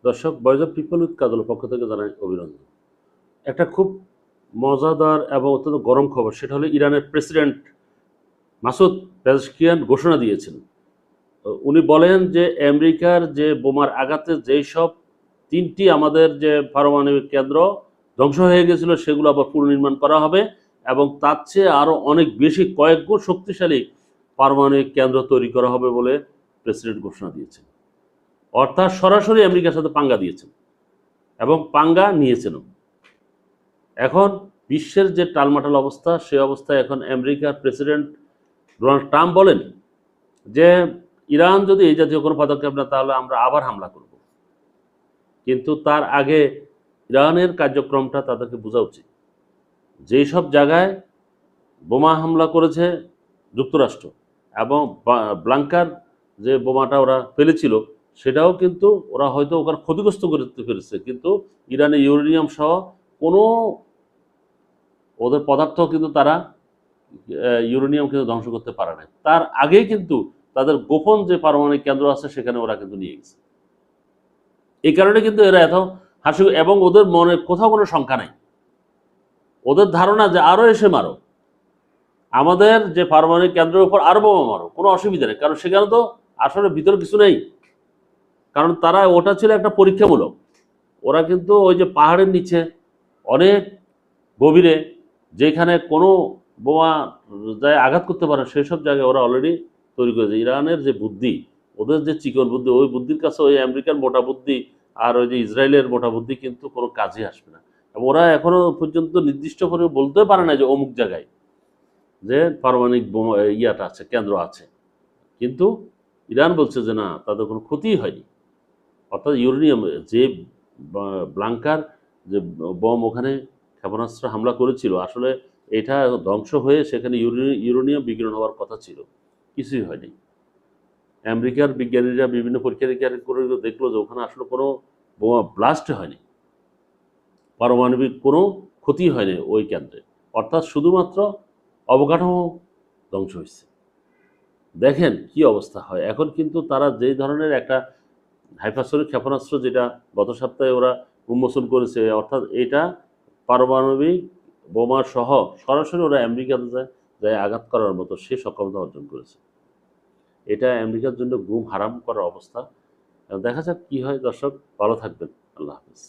দর্শক, voice of people with কাজলের পক্ষ থেকে জানাই অভিনন্দন। একটা খুব মজাদার এবং অত্যন্ত গরম খবর, সেটা হলো ইরানের প্রেসিডেন্ট মাসুদ পেজেশকিয়ান ঘোষণা দিয়েছেন। উনি বলেন যে আমেরিকার যে বোমার আঘাতে যেই সব 3টি আমাদের যে পারমাণবিক কেন্দ্র ধ্বংস হয়ে গেছিল সেগুলো আবার পুনর্নির্মাণ করা হবে এবং তার চেয়ে আরও অনেক বেশি কয়েক গুণ শক্তিশালী পারমাণবিক কেন্দ্র তৈরি করা হবে বলে প্রেসিডেন্ট ঘোষণা দিয়েছেন। অর্থাৎ সরাসরি আমেরিকার সাথে পাঙ্গা দিয়েছেন এবং পাঙ্গা নিয়েছেন। এখন বিশ্বের যে টালমাটাল অবস্থা, সেই অবস্থায় এখন আমেরিকার প্রেসিডেন্ট ডোনাল্ড ট্রাম্প বলেন যে ইরান যদি এই জাতীয় কোনো পদক্ষেপ নেয় তাহলে আমরা আবার হামলা করব। কিন্তু তার আগে ইরানের কার্যক্রমটা তাদেরকে বোঝা উচিত। যেই সব জায়গায় বোমা হামলা করেছে যুক্তরাষ্ট্র এবং ব্লাঙ্কার যে বোমাটা ওরা ফেলেছিল সেটাও কিন্তু ওরা হয়তো ওখানে ক্ষতিগ্রস্ত করতে পেরেছে, কিন্তু ইরানে ইউরেনিয়াম সহ কোনো ওদের পদার্থ কিন্তু তারা ইউরেনিয়াম কিন্তু ধ্বংস করতে পারে না। তার আগেই কিন্তু তাদের গোপন যে পারমাণবিক কেন্দ্র আছে সেখানে ওরা কিন্তু নিয়ে গেছে। এই কারণে কিন্তু এরা এত হাসি, এবং ওদের মনে কোথাও কোনো শঙ্কা নাই। ওদের ধারণা যে আরো এসে মারো, আমাদের যে পারমাণবিক কেন্দ্রের উপর আরো বোমা মারো, কোনো অসুবিধা নেই, কারণ সেখানে তো আসলে ভিতরে কিছু নেই। কারণ তারা ওটা ছিল একটা পরীক্ষামূলক। ওরা কিন্তু ওই যে পাহাড়ের নিচে অনেক গভীরে, যেখানে কোনো বোমা যায় আঘাত করতে পারে সেসব জায়গায় ওরা অলরেডি তৈরি করেছে। ইরানের যে বুদ্ধি, ওদের যে চিকন বুদ্ধি, ওই বুদ্ধির কাছে ওই আমেরিকার মোটা বুদ্ধি আর ওই যে ইসরায়েলের মোটা বুদ্ধি কিন্তু কোনো কাজে আসবে না। এবং ওরা এখনো পর্যন্ত নির্দিষ্ট করে বলতে পারে না যে অমুক জায়গায় যে পারমাণবিক বোমা ইয়াটা আছে, কেন্দ্র আছে। কিন্তু ইরান বলছে যে না, তাদের কোনো ক্ষতিই হয়নি। অর্থাৎ ইউরেনিয়াম যে ব্লাঙ্কার যে বম ওখানে ক্ষেপণাস্ত্র হামলা করেছিল, আসলে এটা ধ্বংস হয়ে সেখানে ইউরেনিয়াম বিকিরণ হওয়ার কথা ছিল, কিছুই হয়নি। আমেরিকার বিজ্ঞানীরা বিভিন্ন পরীক্ষা নিরীক্ষা করে দেখলো যে ওখানে আসলে কোনো বোমা ব্লাস্ট হয়নি, পারমাণবিক কোনো ক্ষতি হয়নি ওই কেন্দ্রে। অর্থাৎ শুধুমাত্র অবকাঠামো ধ্বংস হয়েছে। দেখেন কি অবস্থা হয়। এখন কিন্তু তারা যেই ধরনের একটা হাইপারসনিক ক্ষেপণাস্ত্র যেটা গত সপ্তাহে ওরা উন্মোচন করেছে, অর্থাৎ এটা পারমাণবিক বোমা সহ সরাসরি ওরা আমেরিকাতে যায় আঘাত করার মতো সে সক্ষমতা অর্জন করেছে। এটা আমেরিকার জন্য ঘুম হারাম করার অবস্থা। দেখা যাক কি হয়। দর্শক, ভালো থাকবেন। আল্লাহ হাফিজ।